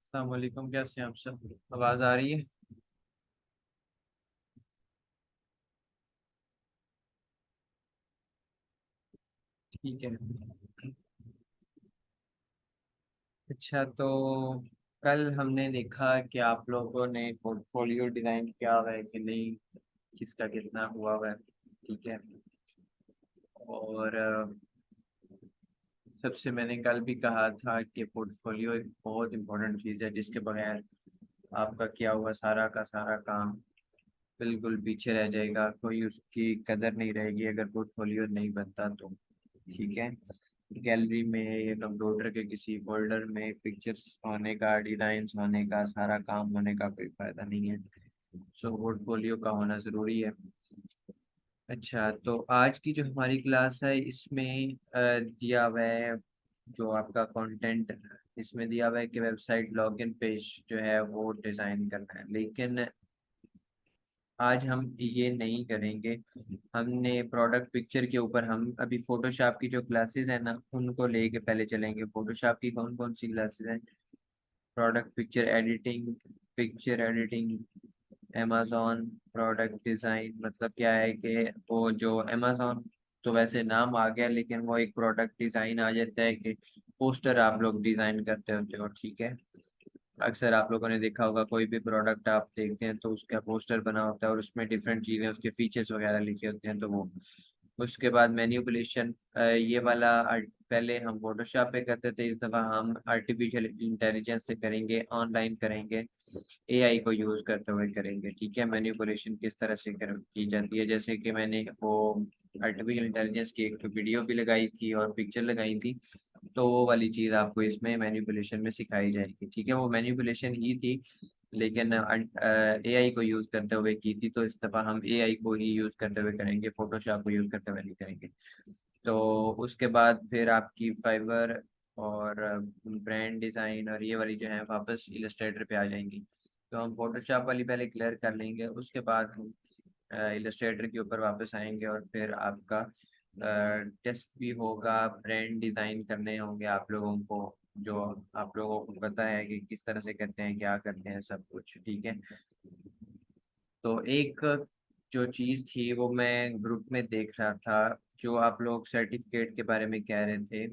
अस्सलाम वालेकुम, कैसे हैं आप सब? आवाज़ आ रही है? ठीक है। अच्छा, तो कल हमने देखा कि आप लोगों ने पोर्टफोलियो डिज़ाइन किया हुआ है कि नहीं, किसका कितना हुआ हुआ है। ठीक है। और सबसे मैंने कल भी कहा था कि पोर्टफोलियो एक बहुत इंपॉर्टेंट चीज़ है, जिसके बगैर आपका किया हुआ सारा का सारा काम बिल्कुल पीछे रह जाएगा, कोई उसकी कदर नहीं रहेगी अगर पोर्टफोलियो नहीं बनता तो। ठीक है। गैलरी में या कंप्यूटर के किसी फोल्डर में पिक्चर्स होने का, डिजाइन्स होने का, सारा काम होने का कोई फायदा नहीं है। सो पोर्टफोलियो का होना ज़रूरी है। अच्छा, तो आज की जो हमारी क्लास है इसमें दिया हुआ है जो आपका कंटेंट, इसमें दिया हुआ है कि वेबसाइट लॉगिन पेज जो है वो डिज़ाइन करना है, लेकिन आज हम ये नहीं करेंगे। हमने प्रोडक्ट पिक्चर के ऊपर, हम अभी फोटोशॉप की जो क्लासेस है ना उनको लेके पहले चलेंगे। फोटोशॉप की कौन कौन सी क्लासेस हैं? Product picture editing, amazon product design. मतलब क्या है कि वो जो amazon, तो वैसे नाम आ गया, लेकिन वो एक प्रोडक्ट डिज़ाइन आ जाता है कि पोस्टर आप लोग डिज़ाइन करते होते हो। ठीक है। अक्सर आप लोगों ने देखा होगा, कोई भी प्रोडक्ट आप देखते हैं तो उसका पोस्टर बना होता है और उसमें डिफरेंट चीज़ें, उसके फीचर्स वगैरह लिखे होते हैं, तो वो उसके बाद मैन्युपुलेशन, ये वाला पहले हम फोटोशॉप पे करते थे, इस दफ़ा हम आर्टिफिशियल इंटेलिजेंस से करेंगे, ऑनलाइन करेंगे, एआई को यूज़ करते हुए करेंगे। ठीक है। मैन्युपुलेशन किस तरह से की जाती है, जैसे कि मैंने वो आर्टिफिशियल इंटेलिजेंस की एक वीडियो भी लगाई थी और पिक्चर लगाई थी, तो वो वाली चीज़ आपको इसमें मैनिपुलेशन में सिखाई जाएगी। ठीक है। वो मैनिपुलेशन ही थी, लेकिन एआई को यूज़ करते हुए की थी, तो इस दफ़ा हम एआई को ही यूज़ करते हुए करेंगे, फोटोशॉप को यूज़ करते हुए नहीं करेंगे। तो उसके बाद फिर आपकी फाइवर और ब्रांड डिज़ाइन और ये वाली जो है वापस इलस्ट्रेटर पे आ जाएंगी। तो हम फोटोशॉप वाली पहले क्लियर कर लेंगे, उसके बाद हम इलस्ट्रेटर के ऊपर वापस आएंगे और फिर आपका टेस्ट भी होगा, ब्रांड डिज़ाइन करने होंगे आप लोगों को, जो आप लोगों को पता है कि किस तरह से करते हैं, क्या करते हैं, सब कुछ। ठीक है। तो एक जो चीज़ थी वो मैं ग्रुप में देख रहा था, जो आप लोग सर्टिफिकेट के बारे में कह रहे थे।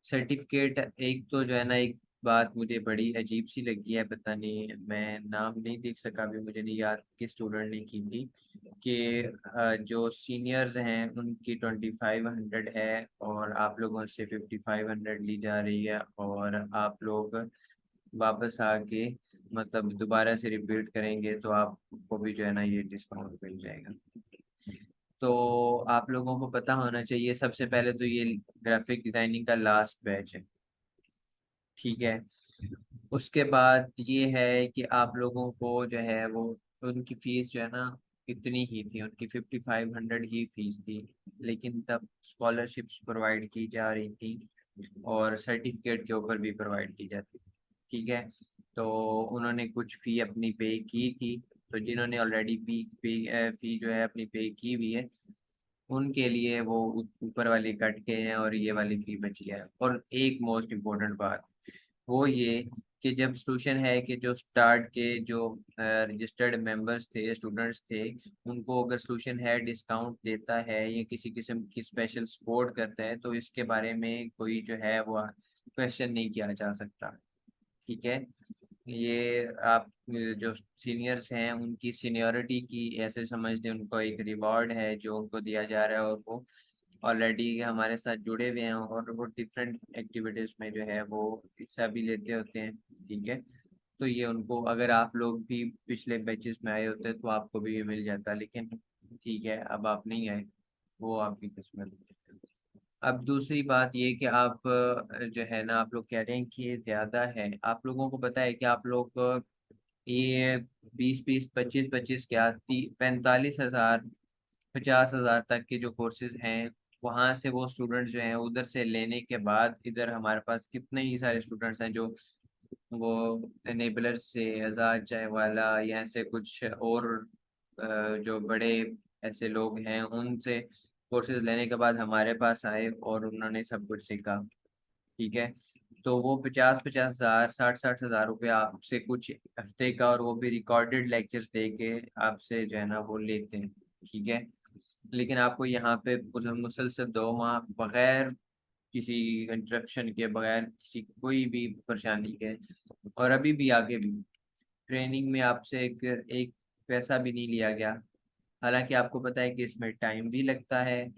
सर्टिफिकेट, एक तो जो है ना, एक बात मुझे बड़ी अजीब सी लगी है, पता नहीं, मैं नाम नहीं देख सका, अभी मुझे नहीं याद किस स्टूडेंट ने की थी, कि जो सीनियर्स हैं उनकी 2500 है और आप लोगों से 5500 ली जा रही है, और आप लोग वापस आके मतलब दोबारा से रिपीट करेंगे तो आपको भी जो है ना ये डिस्काउंट मिल जाएगा। तो आप लोगों को पता होना चाहिए, सबसे पहले तो ये ग्राफिक डिजाइनिंग का लास्ट बैच है। ठीक है। उसके बाद ये है कि आप लोगों को जो है वो, उनकी फीस जो है ना इतनी ही थी, उनकी 5500 ही फीस थी, लेकिन तब स्कॉलरशिप्स प्रोवाइड की जा रही थी और सर्टिफिकेट के ऊपर भी प्रोवाइड की जाती थी। ठीक है। तो उन्होंने कुछ फ़ी अपनी पे की थी, तो जिन्होंने ऑलरेडी फ़ी जो है अपनी पे की हुई है, उनके लिए वो ऊपर वाली कट के हैं और ये वाली फ़ी बची है। और एक मोस्ट इम्पोर्टेंट बात वो ये कि जब सॉल्यूशन है कि जो स्टार्ट के जो रजिस्टर्ड मेंबर्स थे, स्टूडेंट्स थे, उनको अगर सॉल्यूशन है डिस्काउंट देता है या किसी किस्म की स्पेशल सपोर्ट करता है, तो इसके बारे में कोई जो है वो क्वेश्चन नहीं किया जा सकता। ठीक है। ये आप जो सीनियर्स हैं उनकी सीनियरिटी की ऐसे समझ लें, उनको एक रिवॉर्ड है जो उनको दिया जा रहा है, और वो ऑलरेडी हमारे साथ जुड़े हुए हैं और वो डिफरेंट एक्टिविटीज़ में जो है वो हिस्सा भी लेते होते हैं। ठीक है। तो ये उनको, अगर आप लोग भी पिछले बैचेस में आए होते तो आपको भी ये मिल जाता, लेकिन ठीक है, अब आप नहीं आए, वो आपकी किस्मत। अब दूसरी बात ये कि आप जो है ना, आप लोग कह रहे हैं कि ये ज़्यादा है। आप लोगों को पता है कि आप लोग ये 20-20, 25-25, क्या 45,000, 50,000 तक के जो कोर्सेज हैं, वहाँ से वो स्टूडेंट्स जो हैं उधर से लेने के बाद इधर हमारे पास कितने ही सारे स्टूडेंट्स हैं जो वो एनेबलर से, आज़ाद चाय वाला या ऐसे कुछ और जो बड़े ऐसे लोग हैं उनसे कोर्सेज लेने के बाद हमारे पास आए और उन्होंने सब कुछ सीखा। ठीक है। तो वो 50-50 हज़ार 60-60 हज़ार रुपये आपसे कुछ हफ्ते का, और वो भी रिकॉर्डेड लेक्चर्स दे के आपसे जो है ना वो लेते हैं। ठीक है, लेकिन आपको यहाँ पे मुसलसल 2 माह बगैर किसी इंटरप्शन के, बगैर किसी कोई भी परेशानी के, और अभी भी आगे भी ट्रेनिंग में आपसे एक एक पैसा भी नहीं लिया गया। हालांकि आपको पता है कि इसमें टाइम भी लगता है,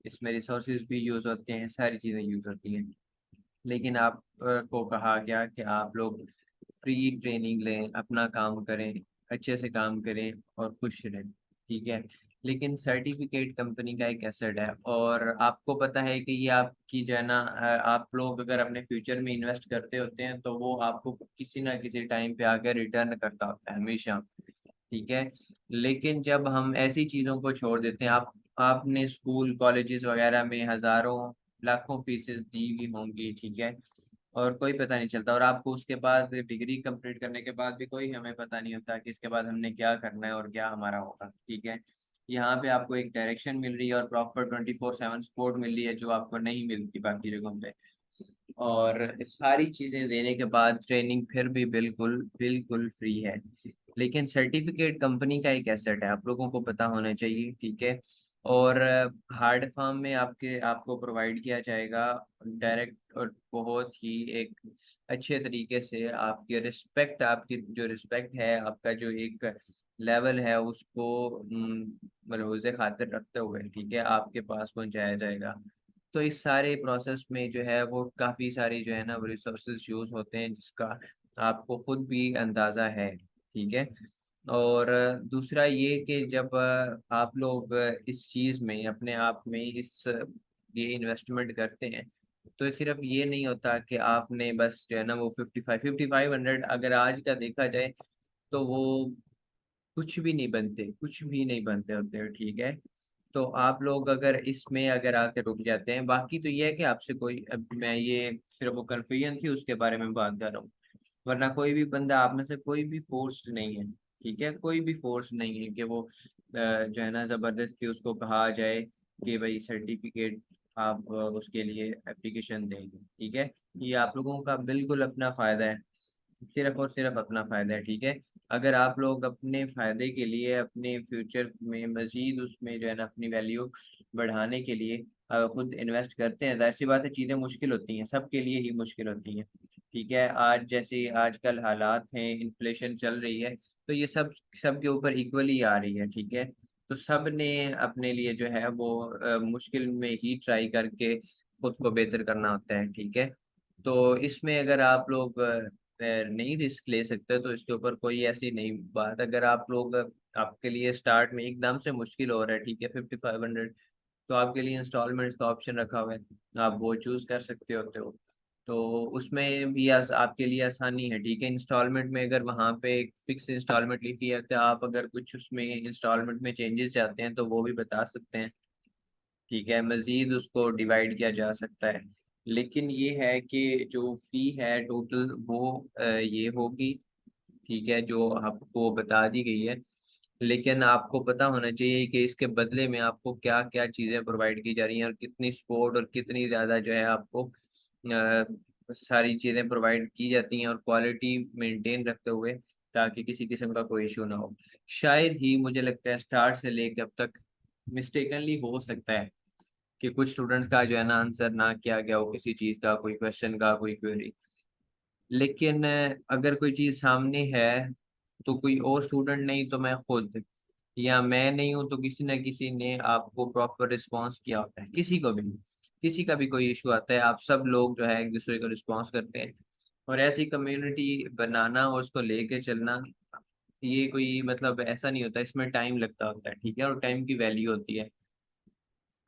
इसमें रिसोर्सेज भी यूज़ होते हैं, सारी चीज़ें यूज़ होती हैं, लेकिन आप को कहा गया कि आप लोग फ्री ट्रेनिंग लें, अपना काम करें, अच्छे से काम करें और खुश रहें। ठीक है, लेकिन सर्टिफिकेट कंपनी का एक एसेट है, और आपको पता है कि ये आपकी जो है ना आप लोग अगर अपने फ्यूचर में इन्वेस्ट करते होते हैं तो वो आपको किसी ना किसी टाइम पे आकर रिटर्न करता होता है हमेशा। ठीक है, लेकिन जब हम ऐसी चीज़ों को छोड़ देते हैं, आपने स्कूल कॉलेजेस वगैरह में हज़ारों लाखों फीसेस दी हुई होंगी, ठीक है, और कोई पता नहीं चलता, और आपको उसके बाद डिग्री कंप्लीट करने के बाद भी कोई हमें पता नहीं होता कि इसके बाद हमने क्या करना है और क्या हमारा होगा। ठीक है, यहाँ पे आपको एक डायरेक्शन मिल रही है और प्रॉपर 24/7 सपोर्ट मिल रही है, जो आपको नहीं मिलती बाकी जगहों पे, और सारी चीज़ें देने के बाद ट्रेनिंग फिर भी बिल्कुल बिल्कुल फ्री है। लेकिन सर्टिफिकेट कंपनी का एक एसेट है, आप लोगों को पता होना चाहिए। ठीक है, और हार्ड फॉर्म में आपको प्रोवाइड किया जाएगा डायरेक्ट, और बहुत ही एक अच्छे तरीके से आपकी रिस्पेक्ट, आपकी जो रिस्पेक्ट है, आपका जो एक लेवल है उसको मलहूज़ खातिर रखते हुए, ठीक है, आपके पास पहुंचाया जाएगा। तो इस सारे प्रोसेस में जो है वो काफ़ी सारी जो है ना वो रिसोर्सेज यूज़ होते हैं, जिसका आपको खुद भी अंदाज़ा है। ठीक है, और दूसरा ये कि जब आप लोग इस चीज़ में अपने आप में ये इन्वेस्टमेंट करते हैं, तो सिर्फ ये नहीं होता कि आपने बस जो है ना वो 5500 अगर आज का देखा जाए तो वो कुछ भी नहीं बनते, कुछ भी नहीं बनते होते हैं। ठीक है, तो आप लोग अगर आके रुक जाते हैं, बाकी तो ये है कि आपसे कोई, अब मैं ये सिर्फ वो कन्फ्यूजन थी उसके बारे में बात कर रहा हूँ, वरना कोई भी बंदा आप में से कोई भी फोर्स्ड नहीं है। ठीक है, कोई भी फोर्स नहीं है कि वो जो है ना जबरदस्ती उसको कहा जाए कि भाई सर्टिफिकेट आप उसके लिए एप्लीकेशन देंगे। ठीक है, ये आप लोगों का बिल्कुल अपना फायदा है, सिर्फ और सिर्फ अपना फायदा है। ठीक है, अगर आप लोग अपने फायदे के लिए अपने फ्यूचर में मजीद उसमें जो है ना अपनी वैल्यू बढ़ाने के लिए खुद इन्वेस्ट करते हैं, जाहिर सी बात है चीज़ें मुश्किल होती हैं, सबके लिए ही मुश्किल होती हैं। ठीक है, आज जैसे आजकल हालात हैं, इन्फ्लेशन चल रही है, तो ये सब के ऊपर इक्वली आ रही है। ठीक है, तो सब ने अपने लिए जो है वो मुश्किल में ही ट्राई करके खुद को बेहतर करना होता है। ठीक है, तो इसमें अगर आप लोग नहीं रिस्क ले सकते तो इसके ऊपर कोई ऐसी नहीं बात। अगर आप लोग आपके लिए स्टार्ट में एकदम से मुश्किल हो रहा है, ठीक है, 5500, तो आपके लिए इंस्टॉलमेंट्स का ऑप्शन रखा हुआ है, आप वो चूज कर सकते होते हो। तो उसमें भी आपके लिए आसानी है। ठीक है, इंस्टॉलमेंट में अगर वहाँ पे एक फिक्स इंस्टॉलमेंट लिखी है, तो आप अगर कुछ उसमें इंस्टॉलमेंट में चेंजेस चाहते हैं तो वो भी बता सकते हैं। ठीक है, मजीद उसको डिवाइड किया जा सकता है, लेकिन ये है कि जो फी है टोटल वो ये होगी। ठीक है, जो आपको बता दी गई है, लेकिन आपको पता होना चाहिए कि इसके बदले में आपको क्या क्या चीज़ें प्रोवाइड की जा रही हैं, और कितनी सपोर्ट और कितनी ज़्यादा जो है आपको सारी चीज़ें प्रोवाइड की जाती हैं, और क्वालिटी मेंटेन रखते हुए, ताकि किसी किस्म का कोई इशू ना हो। शायद ही मुझे लगता है स्टार्ट से लेकर अब तक मिस्टेकनली हो सकता है कि कुछ स्टूडेंट्स का जो है ना आंसर ना किया गया हो किसी चीज़ का, कोई क्वेश्चन का, कोई क्वेरी, लेकिन अगर कोई चीज़ सामने है तो कोई और स्टूडेंट नहीं तो मैं खुद, या मैं नहीं हूँ तो किसी न किसी ने आपको प्रॉपर रिस्पांस किया होता है। किसी को भी, किसी का भी कोई इशू आता है, आप सब लोग जो है एक दूसरे को रिस्पांस करते हैं, और ऐसी कम्युनिटी बनाना और उसको लेके चलना, ये कोई मतलब ऐसा नहीं होता, इसमें टाइम लगता होता है। ठीक है, और टाइम की वैल्यू होती है।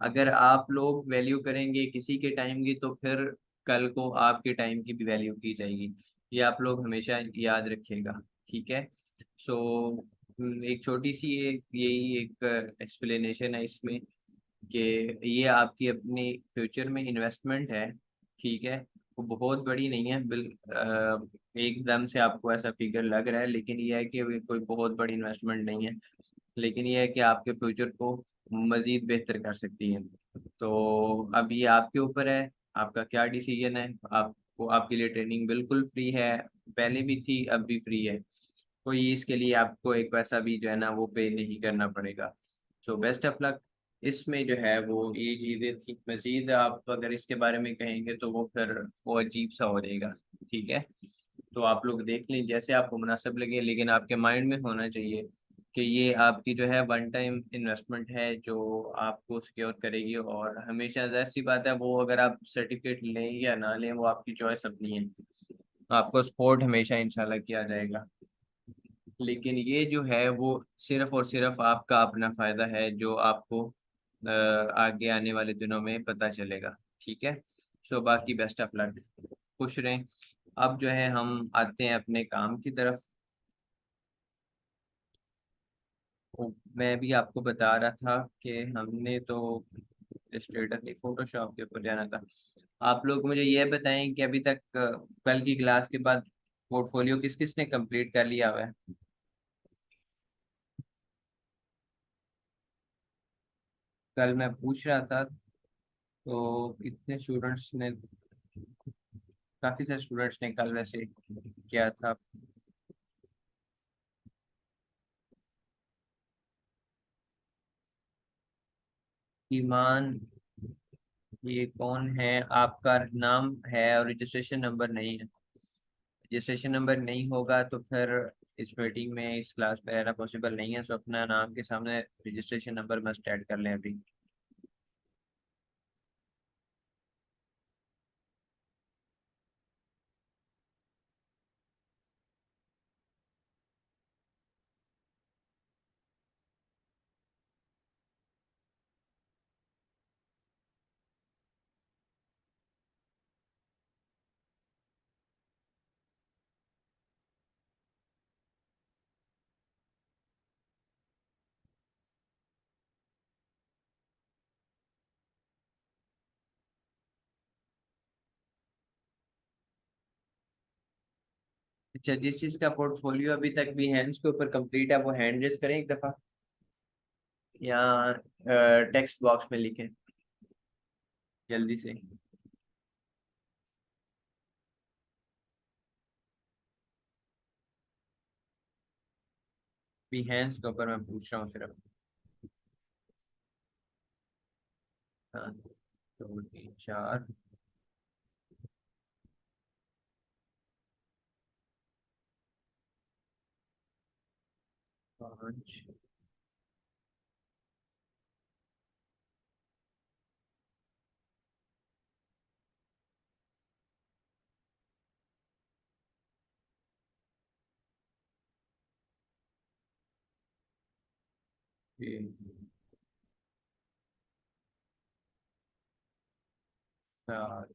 अगर आप लोग वैल्यू करेंगे किसी के टाइम की, तो फिर कल को आपके टाइम की भी वैल्यू की जाएगी, ये आप लोग हमेशा याद रखिएगा। ठीक है, सो एक छोटी सी यही एक एक्सप्लेनेशन है इसमें, कि ये आपकी अपनी फ्यूचर में इन्वेस्टमेंट है। ठीक है, वो बहुत बड़ी नहीं है, एकदम से आपको ऐसा फिगर लग रहा है, लेकिन ये है कि वो कोई बहुत बड़ी इन्वेस्टमेंट नहीं है, लेकिन ये है कि आपके फ्यूचर को मजीद बेहतर कर सकती है। तो अब ये आपके ऊपर है, आपका क्या डिसीजन है, आप वो आपके लिए ट्रेनिंग बिल्कुल फ्री है, पहले भी थी अब भी फ्री है। कोई इसके लिए आपको एक पैसा भी जो है ना वो पे नहीं करना पड़ेगा। So best of luck. इसमें जो है वो ये चीज़ें थी, मजीद आप अगर इसके बारे में कहेंगे तो वो फिर वो अजीब सा हो जाएगा। ठीक है, तो आप लोग देख लें जैसे आपको मुनासिब लगे, लेकिन आपके माइंड में होना चाहिए कि ये आपकी जो है वन टाइम इन्वेस्टमेंट है जो आपको सिक्योर करेगी। और हमेशा जाहिर सी बात है वो अगर आप सर्टिफिकेट लें या ना लें वो आपकी चॉइस अपनी है, आपको सपोर्ट हमेशा इंशाल्लाह किया जाएगा। लेकिन ये जो है वो सिर्फ और सिर्फ आपका अपना फायदा है जो आपको आगे आने वाले दिनों में पता चलेगा। ठीक है, सो बाकी बेस्ट ऑफ लक, खुश रहें। अब जो है हम आते हैं अपने काम की तरफ। मैं भी आपको बता रहा था कि हमने तो स्टेटस नहीं, फोटोशॉप के ऊपर जाना था। आप लोग मुझे ये बताएं कि अभी तक कल की क्लास के बाद पोर्टफोलियो किस किस ने कंप्लीट कर लिया हुआ है। कल मैं पूछ रहा था तो कितने स्टूडेंट्स ने, काफी सारे स्टूडेंट्स ने कल वैसे किया था। ईमान, ये कौन है? आपका नाम है और रजिस्ट्रेशन नंबर नहीं है। रजिस्ट्रेशन नंबर नहीं होगा तो फिर इस मीटिंग में इस क्लास में रहना पॉसिबल नहीं है। सो अपना नाम के सामने रजिस्ट्रेशन नंबर मस्ट ऐड कर लें अभी। अच्छा, जिस चीज का पोर्टफोलियो अभी तक भी हैंड्स के ऊपर कंप्लीट है वो हैंड रेस करें एक दफा, या टेक्स्ट बॉक्स में लिखें जल्दी से। भी हैंड्स के ऊपर मैं पूछ रहा हूँ सिर्फ। हाँ, 2 3 4 5 6 7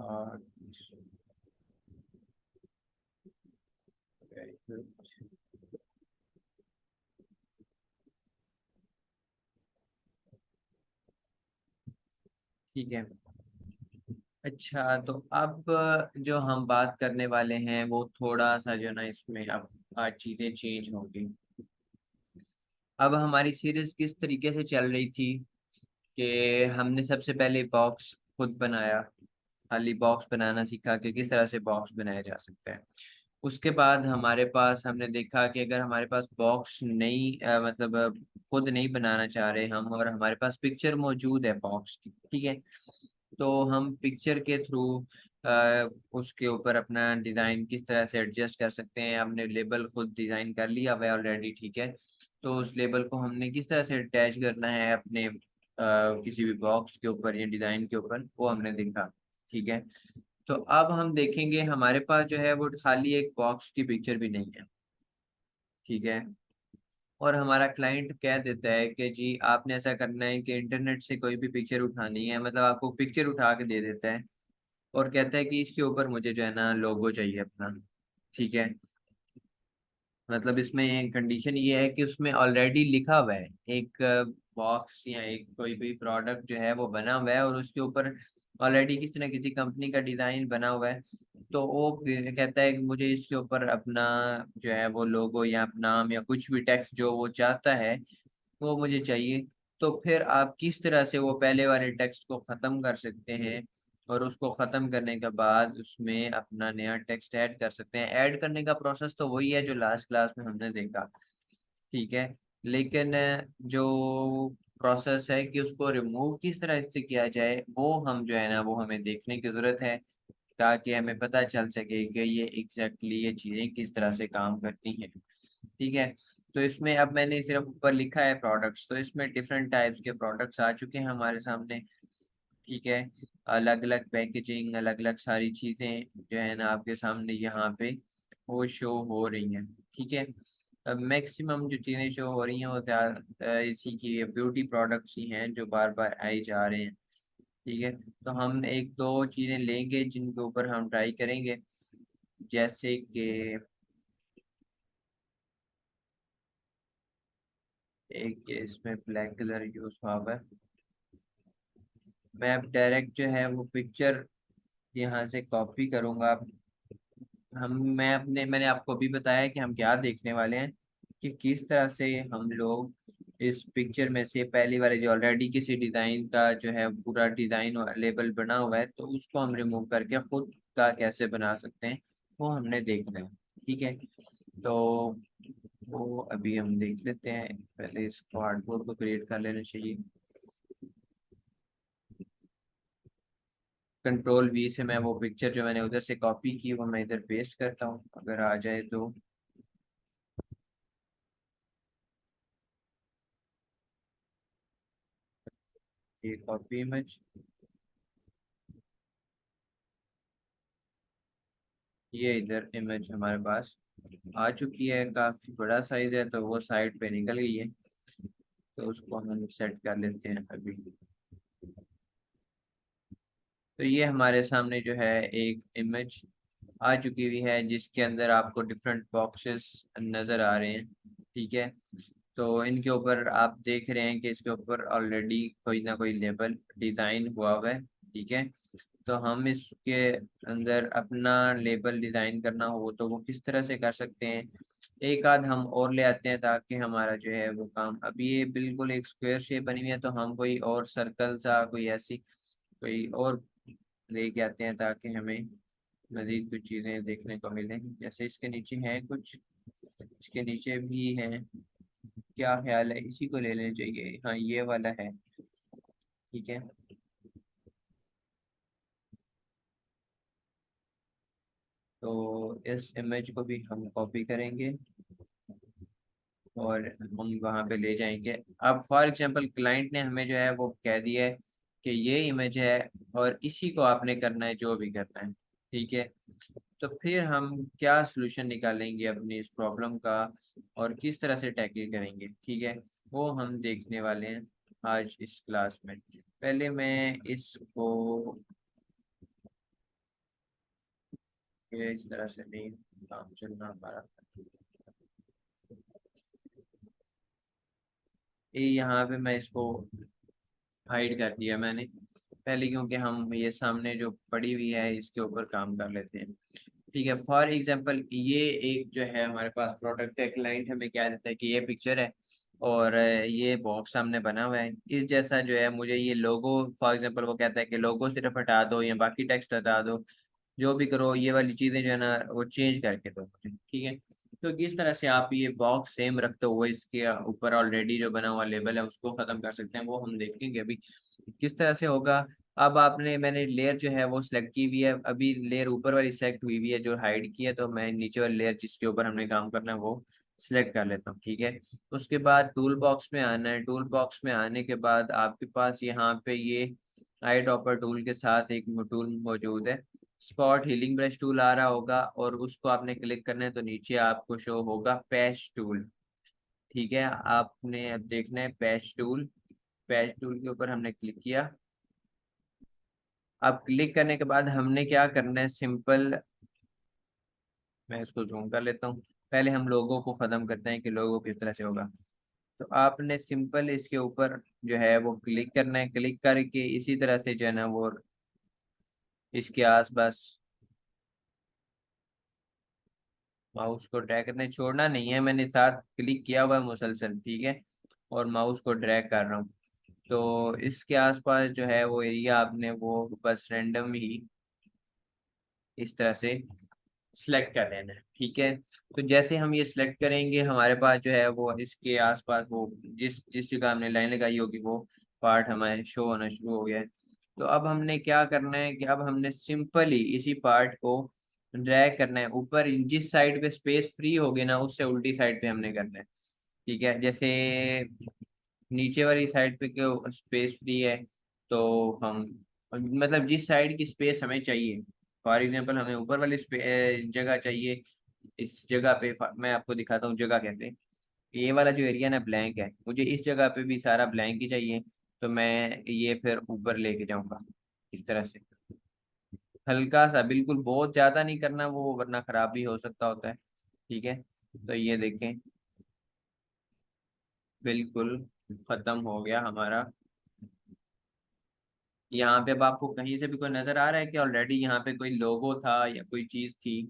8। Very good. ठीक है। अच्छा, तो अब जो हम बात करने वाले हैं वो थोड़ा सा जो ना इसमें अब आज चीज़ें चेंज होंगी। अब हमारी सीरीज किस तरीके से चल रही थी कि हमने सबसे पहले बॉक्स खुद बनाया, खाली बॉक्स बनाना सीखा कि किस तरह से बॉक्स बनाया जा सकता है। उसके बाद हमारे पास हमने देखा कि अगर हमारे पास बॉक्स नहीं मतलब खुद नहीं बनाना चाह रहे हम और हमारे पास पिक्चर मौजूद है बॉक्स की, ठीक है, तो हम पिक्चर के थ्रू उसके ऊपर अपना डिज़ाइन किस तरह से एडजस्ट कर सकते हैं। हमने लेबल खुद डिज़ाइन कर लिया हुआ है ऑलरेडी, ठीक है, तो उस लेबल को हमने किस तरह से अटैच करना है अपने किसी भी बॉक्स के ऊपर या डिज़ाइन के ऊपर वो हमने देखा। ठीक है, तो अब हम देखेंगे हमारे पास जो है वो खाली एक बॉक्स की पिक्चर भी नहीं है। ठीक है, और हमारा क्लाइंट कह देता है कि जी आपने ऐसा करना है कि इंटरनेट से कोई भी पिक्चर उठानी है, मतलब आपको पिक्चर उठा के दे देता है और कहता है कि इसके ऊपर मुझे जो है ना लोगो चाहिए अपना। ठीक है, मतलब इसमें कंडीशन ये है कि उसमें ऑलरेडी लिखा हुआ है एक बॉक्स या एक कोई भी प्रोडक्ट जो है वो बना हुआ है और उसके ऊपर ऑलरेडी किसी न किसी कंपनी का डिज़ाइन बना हुआ है। तो वो कहता है कि मुझे इसके ऊपर अपना जो है वो लोगो या नाम या कुछ भी टेक्स्ट जो वो चाहता है वो मुझे चाहिए। तो फिर आप किस तरह से वो पहले वाले टेक्स्ट को ख़त्म कर सकते हैं, और उसको ख़त्म करने के बाद उसमें अपना नया टेक्स्ट ऐड कर सकते हैं। ऐड करने का प्रोसेस तो वही है जो लास्ट क्लास में हमने देखा, ठीक है। लेकिन जो प्रोसेस है कि उसको रिमूव किस तरह से किया जाए, वो हम जो है ना वो हमें देखने की ज़रूरत है, ताकि हमें पता चल सके कि ये एग्जैक्टली ये चीज़ें किस तरह से काम करती हैं, ठीक है। तो इसमें अब मैंने सिर्फ ऊपर लिखा है प्रोडक्ट्स, तो इसमें डिफरेंट टाइप्स के प्रोडक्ट्स आ चुके हैं हमारे सामने, ठीक है। अलग अलग पैकेजिंग, अलग अलग सारी चीज़ें जो है ना आपके सामने यहाँ पे वो शो हो रही हैं, ठीक है। मैक्सिमम जो चीज़ें शो हो रही हैं वो ज़्यादा इसी की ब्यूटी प्रोडक्ट्स ही हैं जो बार बार आए जा रहे हैं, ठीक है। तो हम एक दो चीज़ें लेंगे जिनके ऊपर हम ट्राई करेंगे, जैसे कि एक इसमें ब्लैक कलर यूज हुआ हुआ है। मैं अब डायरेक्ट जो है वो पिक्चर यहाँ से कॉपी करूँगा। मैंने आपको भी बताया कि हम क्या देखने वाले हैं, कि किस तरह से हम लोग इस पिक्चर में से पहली वाले जो ऑलरेडी किसी डिज़ाइन का जो है पूरा डिज़ाइन और लेबल बना हुआ है, तो उसको हम रिमूव करके खुद का कैसे बना सकते हैं वो हमने देखना है, ठीक है। तो वो अभी हम देख लेते हैं, पहले इस कार्डबोर्ड को क्रिएट कर लेना चाहिए। कंट्रोल V से मैं वो पिक्चर जो मैंने उधर से कॉपी की वो मैं इधर पेस्ट करता हूँ, अगर आ जाए तो। ये कॉपी इमेज, ये इधर इमेज हमारे पास आ चुकी है, काफी बड़ा साइज है तो वो साइड पे निकल गई है, तो उसको हम सेट कर लेते हैं अभी। तो ये हमारे सामने जो है एक इमेज आ चुकी हुई है, जिसके अंदर आपको डिफरेंट बॉक्सेस नज़र आ रहे हैं, ठीक है। तो इनके ऊपर आप देख रहे हैं कि इसके ऊपर ऑलरेडी कोई ना कोई लेबल डिज़ाइन हुआ हुआ है, ठीक है। तो हम इसके अंदर अपना लेबल डिज़ाइन करना हो तो वो किस तरह से कर सकते हैं, एक आध हम और ले आते हैं ताकि हमारा जो है वो काम, अभी ये बिल्कुल एक स्क्वायर शेप बनी हुई है, तो हम कोई और सर्कल सा कोई ऐसी कोई और लेके आते हैं ताकि हमें मजीद कुछ चीज़ें देखने को मिलें। जैसे इसके नीचे है कुछ, इसके नीचे भी है, क्या ख्याल है इसी को ले लेना चाहिए, हाँ ये वाला है, ठीक है। तो इस इमेज को भी हम कॉपी करेंगे और हम वहाँ पे ले जाएंगे। अब फॉर एग्जांपल क्लाइंट ने हमें जो है वो कह दिया है कि ये इमेज है और इसी को आपने करना है जो भी करना है, ठीक है। तो फिर हम क्या सोल्यूशन निकालेंगे अपनी इस प्रॉब्लम का और किस तरह से टैकल करेंगे, ठीक है, वो हम देखने वाले हैं आज इस क्लास में। पहले मैं इसको ये इस तरह से नहीं काम चलना हमारा, ये यहाँ पे मैं इसको हाइड कर दिया मैंने पहले, क्योंकि हम ये सामने जो पड़ी हुई है इसके ऊपर काम कर लेते हैं, ठीक है। फॉर एग्जांपल ये एक जो है हमारे पास प्रोडक्ट है, क्लाइंट हमें क्या देता है कि ये पिक्चर है और ये बॉक्स सामने बना हुआ है, इस जैसा जो है मुझे ये लोगो, फॉर एग्जांपल वो कहता है कि लोगो सिर्फ हटा दो या बाकी टेक्स्ट हटा दो, जो भी करो ये वाली चीज़ें जो है ना वो चेंज करके दो मुझे, ठीक है। तो किस तरह से आप ये बॉक्स सेम रखते हुए इसके ऊपर ऑलरेडी जो बना हुआ लेबल है उसको ख़त्म कर सकते हैं, वो हम देखेंगे अभी किस तरह से होगा। अब मैंने लेयर जो है वो सिलेक्ट की हुई है, अभी लेयर ऊपर वाली सेलेक्ट हुई हुई है जो हाइड की है, तो मैं नीचे वाली लेयर जिसके ऊपर हमने काम करना है वो सिलेक्ट कर लेता हूँ, ठीक है। उसके बाद टूल बॉक्स में आना है, टूल बॉक्स में आने के बाद आपके पास यहाँ पे ये आई टॉपर टूल के साथ एक टूल मौजूद है, स्पॉट हीलिंग ब्रश टूल आ रहा होगा, और उसको आपने क्लिक करना है तो नीचे आपको शो होगा पैच टूल, ठीक है। आपने अब देखना है पैच टूल, पैच टूल के ऊपर हमने क्लिक किया। अब क्लिक करने के बाद हमने क्या करना है, सिंपल मैं इसको जूम कर लेता हूँ, पहले हम लोगों को ख़त्म करते हैं कि लोगो किस तरह से होगा। तो आपने सिंपल इसके ऊपर जो है वो क्लिक करना है, क्लिक करके इसी तरह से जो है ना वो इसके आसपास माउस को ड्रैग करने छोड़ना नहीं है, मैंने साथ क्लिक किया हुआ है मुसलसल, ठीक है, और माउस को ड्रैग कर रहा हूँ। तो इसके आसपास जो है वो एरिया आपने वो बस रैंडम ही इस तरह से सिलेक्ट कर लेना है, ठीक है। तो जैसे हम ये सिलेक्ट करेंगे हमारे पास जो है वो इसके आसपास वो जिस जिस जगह हमने लाइन लगाई होगी वो पार्ट हमारे शो होना शुरू हो गया है। तो अब हमने क्या करना है कि अब हमने सिंपली इसी पार्ट को ड्रैग करना है ऊपर, जिस साइड पे स्पेस फ्री होगी ना उससे उल्टी साइड पे हमने करना है, ठीक है। जैसे नीचे वाली साइड पे क्यों स्पेस फ्री है, तो हम मतलब जिस साइड की स्पेस हमें चाहिए, फॉर एग्जांपल हमें ऊपर वाली जगह चाहिए, इस जगह पे मैं आपको दिखाता हूँ जगह कैसे। ये वाला जो एरिया ना ब्लैंक है, मुझे इस जगह पे भी सारा ब्लैंक ही चाहिए। तो मैं ये फिर ऊपर लेके जाऊंगा इस तरह से, हल्का सा, बिल्कुल बहुत ज्यादा नहीं करना वो वरना खराब भी हो सकता होता है, ठीक है। तो ये देखें, बिल्कुल खत्म हो गया हमारा। यहाँ पे अब आपको कहीं से भी कोई नजर आ रहा है कि ऑलरेडी यहाँ पे कोई लोगो था या कोई चीज थी?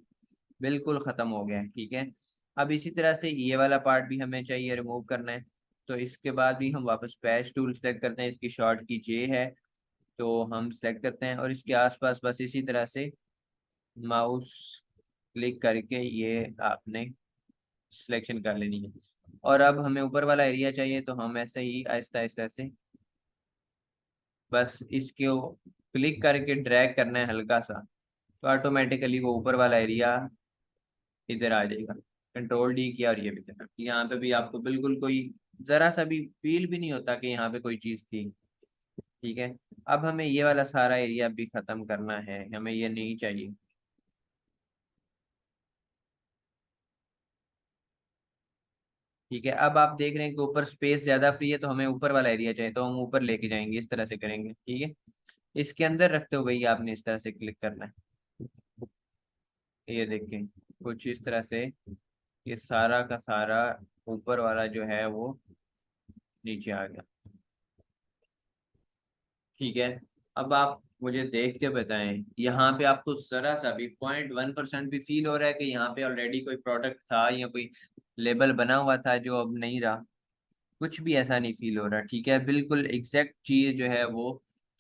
बिल्कुल खत्म हो गया है, ठीक है। अब इसी तरह से ये वाला पार्ट भी हमें चाहिए रिमूव करना है। तो इसके बाद भी हम वापस पैच टूल सेलेक्ट करते हैं, इसकी शॉर्ट की जे है, तो हम सेलेक्ट करते हैं और इसके आसपास बस इसी तरह से माउस क्लिक करके ये आपने सिलेक्शन कर लेनी है। और अब हमें ऊपर वाला एरिया चाहिए, तो हम ऐसे ही आहिस्ता आहिस्ता से बस इसको क्लिक करके ड्रैग करना है हल्का सा, तो ऑटोमेटिकली वो ऊपर वाला एरिया इधर आ जाएगा। कंट्रोल डी किया और ये भी देखा, यहाँ पे भी आपको बिल्कुल कोई जरा सा भी फील भी नहीं होता कि यहाँ पे कोई चीज थी, ठीक है। अब हमें ये वाला सारा एरिया भी खत्म करना है, हमें ये नहीं चाहिए। ठीक है, अब आप देख रहे हैं कि ऊपर स्पेस ज्यादा फ्री है, तो हमें ऊपर वाला एरिया चाहिए, तो हम ऊपर लेके जाएंगे, इस तरह से करेंगे, ठीक है। इसके अंदर रखते हुए ही आपने इस तरह से क्लिक करना है। ये देखें, कुछ इस तरह से ये सारा का सारा ऊपर वाला जो है वो नीचे आ गया, ठीक है। अब आप मुझे देख के बताएं, यहाँ पे आपको जरा सा भी 0.1% भी फील हो रहा है कि यहाँ पे ऑलरेडी कोई प्रोडक्ट था या कोई लेबल बना हुआ था जो अब नहीं रहा? कुछ भी ऐसा नहीं फील हो रहा, ठीक है। बिल्कुल एग्जैक्ट चीज जो है वो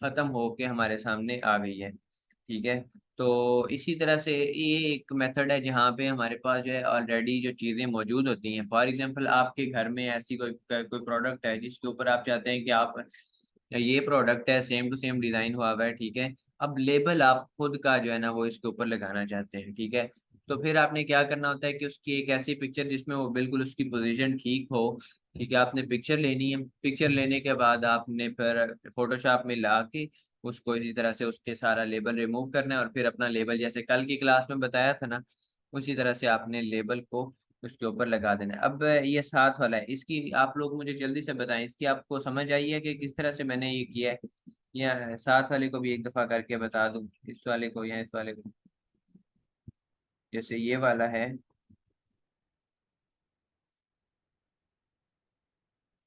खत्म होके हमारे सामने आ गई है, ठीक है। तो इसी तरह से ये एक मेथड है जहाँ पे हमारे पास जो है ऑलरेडी जो चीज़ें मौजूद होती हैं। फॉर एग्जांपल आपके घर में ऐसी कोई कोई प्रोडक्ट है जिसके ऊपर आप चाहते हैं कि आप, ये प्रोडक्ट है सेम टू सेम डिज़ाइन हुआ हुआ है, ठीक है। अब लेबल आप खुद का जो है ना वो इसके ऊपर लगाना चाहते हैं, ठीक है। तो फिर आपने क्या करना होता है कि उसकी एक ऐसी पिक्चर जिसमें वो बिल्कुल उसकी पोजीशन ठीक हो, ठीक है। आपने पिक्चर लेनी है, पिक्चर लेने के बाद आपने फिर फोटोशॉप में ला के उसको इसी तरह से उसके सारा लेबल रिमूव करना है और फिर अपना लेबल जैसे कल की क्लास में बताया था ना, उसी तरह से आपने लेबल को उसके ऊपर लगा देना है। अब ये साथ वाला है, इसकी आप लोग मुझे जल्दी से बताएं, इसकी आपको समझ आई है कि किस तरह से मैंने ये किया है? या साथ वाले को भी एक दफा करके बता दूं, इस वाले को या इस वाले को? जैसे ये वाला है,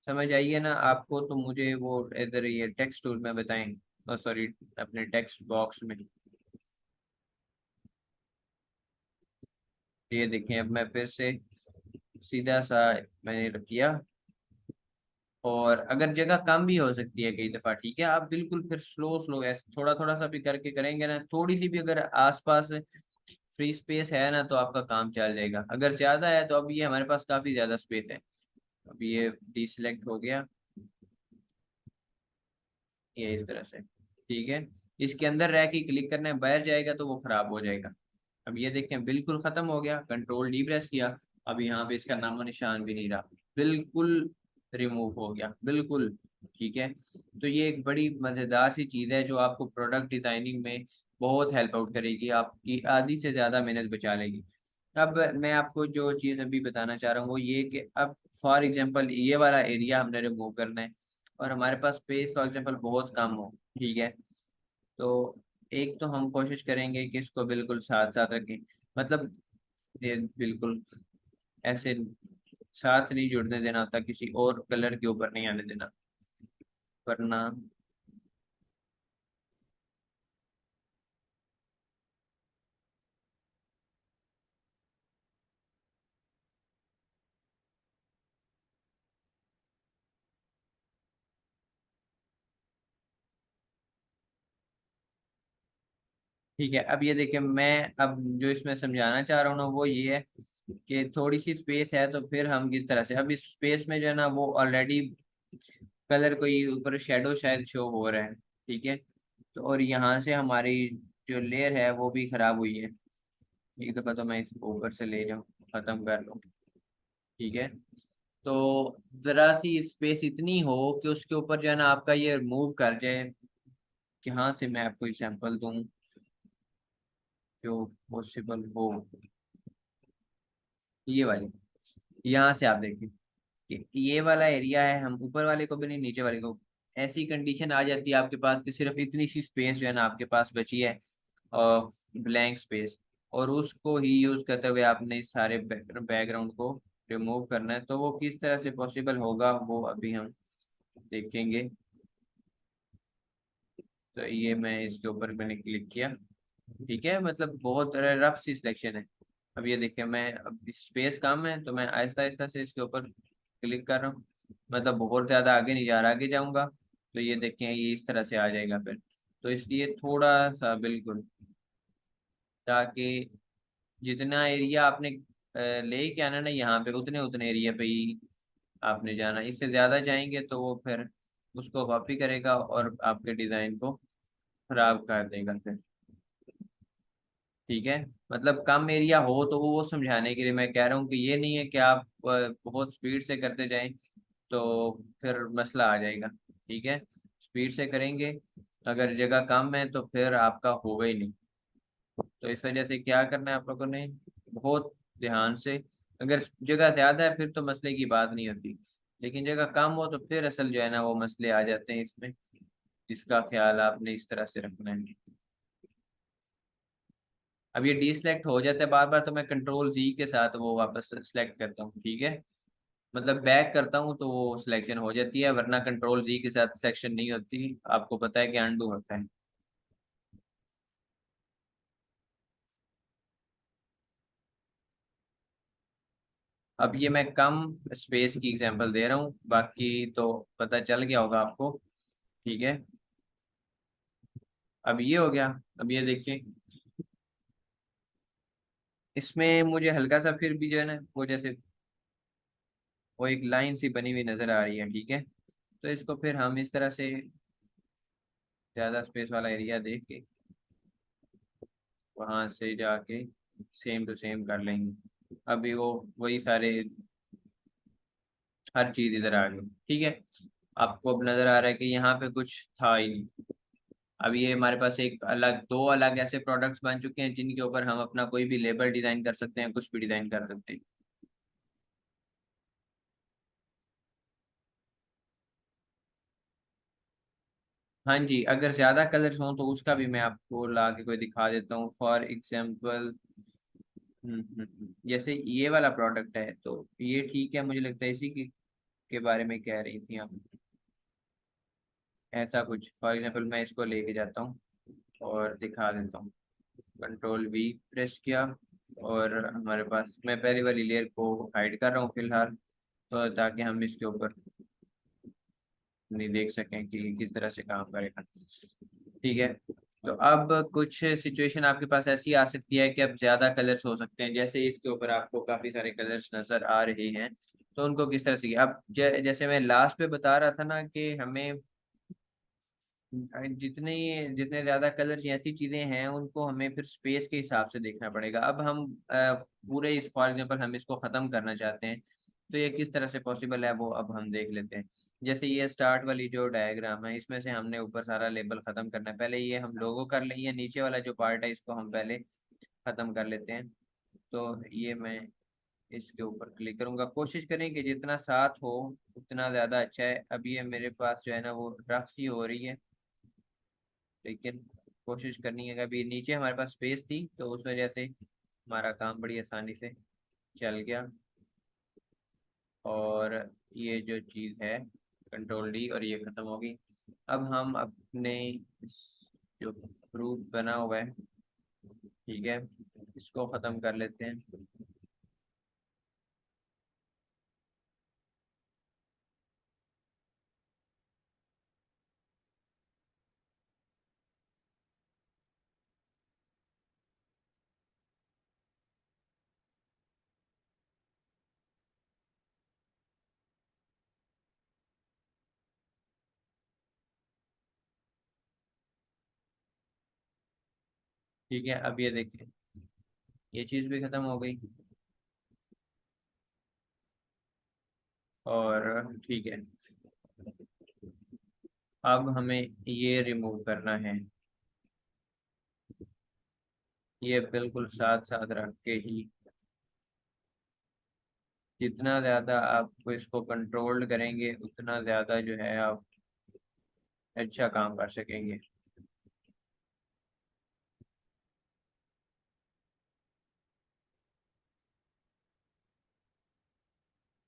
समझ आइए ना आपको, तो मुझे वो इधर ये टेक्स्ट टूल में बताएं, सॉरी, अपने टेक्स्ट बॉक्स में। ये देखें, अब मैं फिर से सीधा सा मैंने किया, और अगर जगह कम भी हो सकती है कई दफा, ठीक है, आप बिल्कुल फिर स्लो स्लो ऐसे थोड़ा थोड़ा सा भी करके करेंगे ना, थोड़ी सी भी अगर आसपास फ्री स्पेस है ना तो आपका काम चल जाएगा। अगर ज्यादा है तो अब ये हमारे पास काफी ज्यादा स्पेस है, अब ये डिसलेक्ट हो गया, ये इस तरह से, ठीक है। इसके अंदर रह के क्लिक करना है, बाहर जाएगा तो वो खराब हो जाएगा। अब ये देखें बिल्कुल खत्म हो गया, कंट्रोल डी प्रेस किया, अब यहाँ पे इसका नामो निशान भी नहीं रहा, बिल्कुल रिमूव हो गया, बिल्कुल, ठीक है। तो ये एक बड़ी मजेदार सी चीज है जो आपको प्रोडक्ट डिजाइनिंग में बहुत हेल्प आउट करेगी, आपकी आधी से ज्यादा मेहनत बचा लेगी। अब मैं आपको जो चीज़ अभी बताना चाह रहा हूँ वो ये कि अब फॉर एग्जांपल ये वाला एरिया हमने रिमूव करना है और हमारे पास स्पेस फॉर एग्जांपल बहुत कम हो, ठीक है। तो एक तो हम कोशिश करेंगे कि इसको बिल्कुल साथ साथ रखें, मतलब ये बिल्कुल ऐसे साथ नहीं जुड़ने देना होता, किसी और कलर के ऊपर नहीं आने देना, वरना ठीक है, अब ये देखिए, मैं अब जो इसमें समझाना चाह रहा हूँ ना वो ये है कि थोड़ी सी स्पेस है तो फिर हम किस तरह से, अब इस स्पेस में जो है ना वो ऑलरेडी कलर कोई ऊपर शेडो शायद शो हो रहा है। ठीक है, तो और यहाँ से हमारी जो लेयर है वो भी खराब हुई है। एक दफा तो मैं इसको ऊपर से ले जाऊँ, खत्म कर लूँ। ठीक है, तो जरा सी स्पेस इतनी हो कि उसके ऊपर जो है ना आपका ये मूव कर जाए। कि हाँ से मैं आपको एग्जांपल दूं जो पॉसिबल हो, ये वाली, यहाँ से आप देखिए कि ये वाला एरिया है, हम ऊपर वाले को भी नहीं नीचे वाले को, ऐसी कंडीशन आ जाती है आपके पास कि सिर्फ इतनी सी स्पेस जो है ना आपके पास बची है, और ब्लैंक स्पेस, और उसको ही यूज करते हुए आपने इस सारे बैकग्राउंड को रिमूव करना है। तो वो किस तरह से पॉसिबल होगा वो अभी हम देखेंगे। तो ये मैं इसके ऊपर मैंने क्लिक किया। ठीक है, मतलब बहुत रफ सी सिलेक्शन है। अब ये देखिए, मैं अब स्पेस कम है तो मैं आहिस्ता आहिस्ता से इसके ऊपर क्लिक कर रहा हूँ, मतलब बहुत ज्यादा आगे नहीं जा रहा, आगे जाऊंगा तो ये देखें ये इस तरह से आ जाएगा फिर। तो इसलिए थोड़ा सा बिल्कुल, ताकि जितना एरिया आपने ले के आना ना यहाँ पे, उतने उतने एरिया पे ही आपने जाना, इससे ज्यादा जाएंगे तो वो फिर उसको कॉपी करेगा और आपके डिजाइन को खराब कर देगा फिर। ठीक है, मतलब कम एरिया हो तो वो समझाने के लिए मैं कह रहा हूँ कि ये नहीं है कि आप बहुत स्पीड से करते जाएं तो फिर मसला आ जाएगा। ठीक है, स्पीड से करेंगे, अगर जगह कम है तो फिर आपका होगा ही नहीं। तो इस वजह से क्या करना है आप लोगों ने, बहुत ध्यान से, अगर जगह ज्यादा है फिर तो मसले की बात नहीं होती, लेकिन जगह कम हो तो फिर असल जो है ना वो मसले आ जाते हैं इसमें, जिसका ख्याल आपने इस तरह से रखना है। अब ये डीसेलेक्ट हो जाता है बार बार, तो मैं कंट्रोल जी के साथ वो वापस सेलेक्ट करता हूँ। ठीक है, मतलब बैक करता हूँ तो वो सिलेक्शन हो जाती है, वरना कंट्रोल जी के साथ सिलेक्शन नहीं होती, आपको पता है कि अनडू होता है। अब ये मैं कम स्पेस की एग्जांपल दे रहा हूँ, बाकी तो पता चल गया होगा आपको। ठीक है, अब ये हो गया। अब ये देखिए, इसमें मुझे हल्का सा फिर भी जो है ना वो जैसे वो एक लाइन सी बनी हुई नजर आ रही है। ठीक है, तो इसको फिर हम इस तरह से ज्यादा स्पेस वाला एरिया देख के वहां से जाके सेम टू सेम कर लेंगे। अभी वो वही सारे हर चीज इधर आ गई। ठीक है, आपको अब नजर आ रहा है कि यहाँ पे कुछ था ही नहीं। अब ये हमारे पास एक अलग, दो अलग ऐसे प्रोडक्ट्स बन चुके हैं जिनके ऊपर हम अपना कोई भी लेबल डिजाइन कर सकते हैं, कुछ भी डिजाइन कर सकते हैं। हाँ जी, अगर ज्यादा कलर्स हों तो उसका भी मैं आपको ला के कोई दिखा देता हूँ, फॉर एग्जाम्पल। जैसे ये वाला प्रोडक्ट है तो ये ठीक है, मुझे लगता है इसी के बारे में कह रही थी आप। ऐसा कुछ फॉर एग्जाम्पल मैं इसको लेके जाता हूँ और दिखा देता हूँ। कंट्रोल वी प्रेस किया, और हमारे पास, मैं पहली वाली लेयर को हाइड कर रहा हूँ फिलहाल, तो ताकि हम इसके ऊपर नहीं देख सकें कि किस तरह से काम करेगा। ठीक है, तो अब कुछ सिचुएशन आपके पास ऐसी आ सकती है कि अब ज्यादा कलर्स हो सकते हैं, जैसे इसके ऊपर आपको काफी सारे कलर्स नजर आ रहे हैं, तो उनको किस तरह से, अब जैसे मैं लास्ट पे बता रहा था ना कि हमें जितने जितने ज्यादा कलर ऐसी चीजें हैं उनको हमें फिर स्पेस के हिसाब से देखना पड़ेगा। अब हम पूरे इस, फॉर एग्जांपल हम इसको खत्म करना चाहते हैं, तो ये किस तरह से पॉसिबल है वो अब हम देख लेते हैं। जैसे ये स्टार्ट वाली जो डायग्राम है, इसमें से हमने ऊपर सारा लेबल खत्म करना है, पहले ये हम लोगो कर लें, ये नीचे वाला जो पार्ट है इसको हम पहले खत्म कर लेते हैं। तो ये मैं इसके ऊपर क्लिक करूंगा, कोशिश करें कि जितना साथ हो उतना ज्यादा अच्छा है। अभी ये मेरे पास जो है ना वो रफ सी हो रही है, लेकिन कोशिश करनी है कि अभी नीचे हमारे पास स्पेस थी तो उस वजह से हमारा काम बड़ी आसानी से चल गया। और ये जो चीज़ है, कंट्रोल डी, और ये खत्म होगी। अब हम अपने जो प्रूफ बना हुआ है, ठीक है, इसको खत्म कर लेते हैं। ठीक है, अब ये देखिए ये चीज़ भी खत्म हो गई। और ठीक है, अब हमें ये रिमूव करना है। ये बिल्कुल साथ साथ रख के ही, जितना ज़्यादा आप इसको कंट्रोल करेंगे उतना ज़्यादा जो है आप अच्छा काम कर सकेंगे।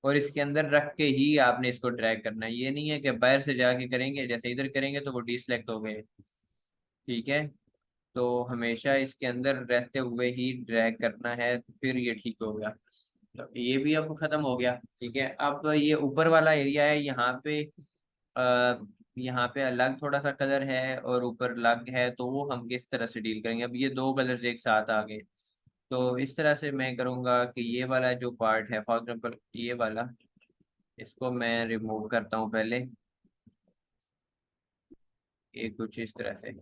और इसके अंदर रख के ही आपने इसको ड्रैग करना है, ये नहीं है कि बाहर से जाके करेंगे, जैसे इधर करेंगे तो वो डिसलेक्ट हो गए। ठीक है, तो हमेशा इसके अंदर रहते हुए ही ड्रैग करना है, फिर ये ठीक हो गया। तो ये भी अब खत्म हो गया। ठीक है, अब ये ऊपर वाला एरिया है, यहाँ पे यहाँ पे अलग थोड़ा सा कलर है और ऊपर अलग है, तो वो हम किस तरह से डील करेंगे। अब ये दो कलर्स एक साथ आ गए, तो इस तरह से मैं करूँगा कि ये वाला जो पार्ट है, फॉर एग्जाम्पल ये वाला, इसको मैं रिमूव करता हूँ पहले। ये कुछ इस तरह से,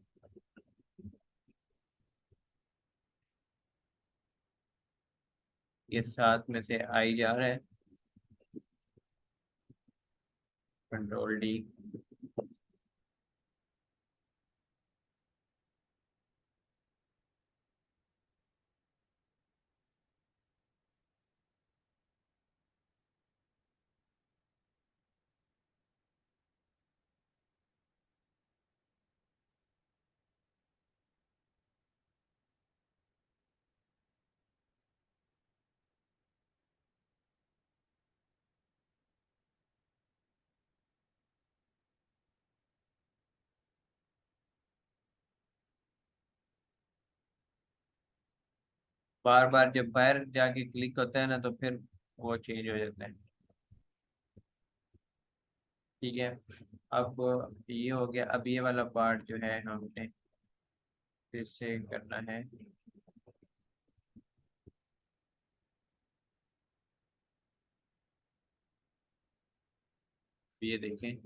ये साथ में से आई जा रहा है, कंट्रोल D। बार बार जब बाहर जाके क्लिक होता है ना, तो फिर वो चेंज हो जाता है। ठीक है, अब ये हो गया। अब ये वाला पार्ट जो है हमने फिर से करना है। ये देखें,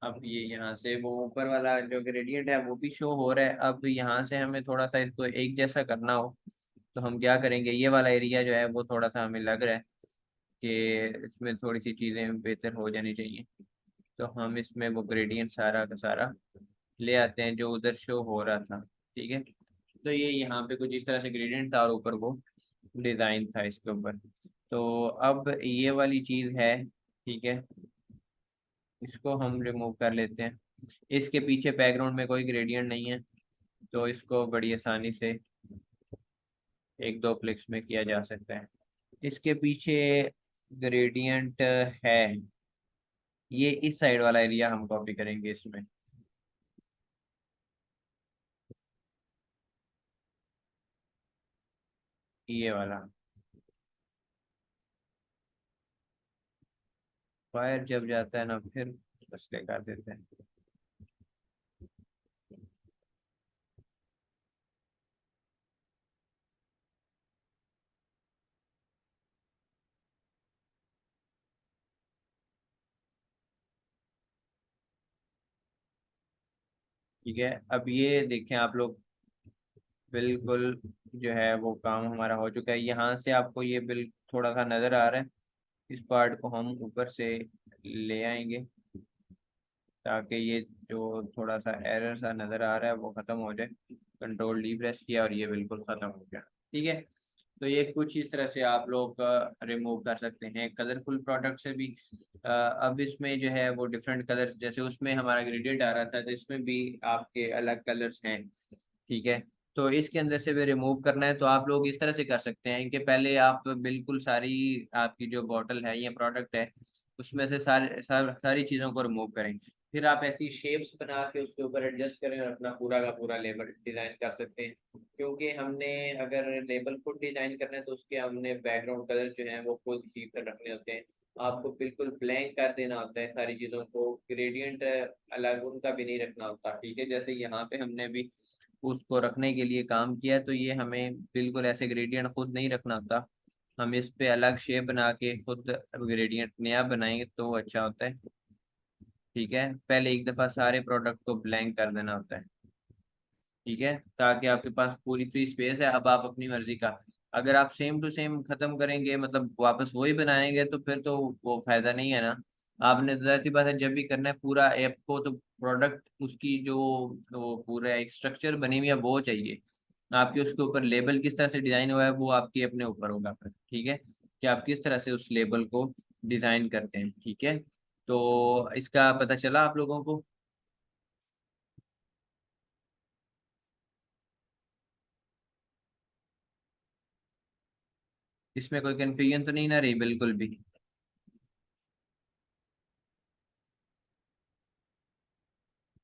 अब ये यहाँ से वो ऊपर वाला जो ग्रेडियंट है वो भी शो हो रहा है। अब यहाँ से हमें थोड़ा सा इसको एक जैसा करना हो, तो हम क्या करेंगे, ये वाला एरिया जो है वो थोड़ा सा हमें लग रहा है कि इसमें थोड़ी सी चीज़ें बेहतर हो जानी चाहिए। तो हम इसमें वो ग्रेडियंट सारा का सारा ले आते हैं जो उधर शो हो रहा था। ठीक है, तो ये यहाँ पे कुछ इस तरह से ग्रेडियंट था और ऊपर वो डिज़ाइन था इसके ऊपर। तो अब ये वाली चीज़ है। ठीक है, इसको हम रिमूव कर लेते हैं। इसके पीछे बैकग्राउंड में कोई ग्रेडियंट नहीं है, तो इसको बड़ी आसानी से एक दो क्लिक्स में किया जा सकता है। इसके पीछे ग्रेडियंट है, ये इस साइड वाला एरिया हम कॉपी करेंगे इसमें। ये वाला फायर जब जाता है ना, फिर बस कर देते हैं। ठीक है, अब ये देखें आप लोग, बिल्कुल जो है वो काम हमारा हो चुका है। यहाँ से आपको ये बिल थोड़ा सा नज़र आ रहा है, इस पार्ट को हम ऊपर से ले आएंगे, ताकि ये जो थोड़ा सा एरर सा नज़र आ रहा है वो ख़त्म हो जाए। कंट्रोल D प्रेस किया और ये बिल्कुल ख़त्म हो गया। ठीक है, तो ये कुछ इस तरह से आप लोग रिमूव कर सकते हैं कलरफुल प्रोडक्ट से भी। अब इसमें जो है वो डिफरेंट कलर्स, जैसे उसमें हमारा ग्रेडियंट आ रहा था, तो इसमें भी आपके अलग कलर्स हैं। ठीक है, तो इसके अंदर से भी रिमूव करना है, तो आप लोग इस तरह से कर सकते हैं कि पहले आप बिल्कुल सारी आपकी जो बॉटल है या प्रोडक्ट है उसमें से सारी चीज़ों को रिमूव करें। फिर आप ऐसी शेप्स बना के उसके ऊपर एडजस्ट करें और अपना पूरा का पूरा लेबल डिज़ाइन कर सकते हैं। क्योंकि हमने अगर लेबल खुद डिज़ाइन करना है तो उसके हमने बैकग्राउंड कलर जो है वो खुद ही कर रखने होते हैं। आपको बिल्कुल ब्लैंक कर देना होता है सारी चीज़ों को, ग्रेडियंट अलग उनका भी नहीं रखना होता। ठीक है, जैसे यहाँ पे हमने भी उसको रखने के लिए काम किया, तो ये हमें बिल्कुल ऐसे ग्रेडियंट खुद नहीं रखना होता। हम इस पे अलग शेप बना के खुद ग्रेडियंट नया बनाएंगे तो वो अच्छा होता है। ठीक है, पहले एक दफ़ा सारे प्रोडक्ट को ब्लैंक कर देना होता है। ठीक है, ताकि आपके पास पूरी फ्री स्पेस है। अब आप अपनी मर्जी का, अगर आप सेम टू सेम खत्म करेंगे, मतलब वापस वही बनाएंगे, तो फिर तो वो फायदा नहीं है ना। आपने तो ऐसी बात है, जब भी करना है पूरा ऐप को, तो प्रोडक्ट उसकी जो वो पूरा एक स्ट्रक्चर बनी हुई है वो चाहिए। आपके उसके ऊपर लेबल किस तरह से डिजाइन हुआ है वो आपके अपने ऊपर होगा फिर, ठीक है, कि आप किस तरह से उस लेबल को डिजाइन करते हैं। ठीक है, तो इसका पता चला आप लोगों को। इसमें कोई कंफ्यूजन तो नहीं ना रही बिल्कुल भी?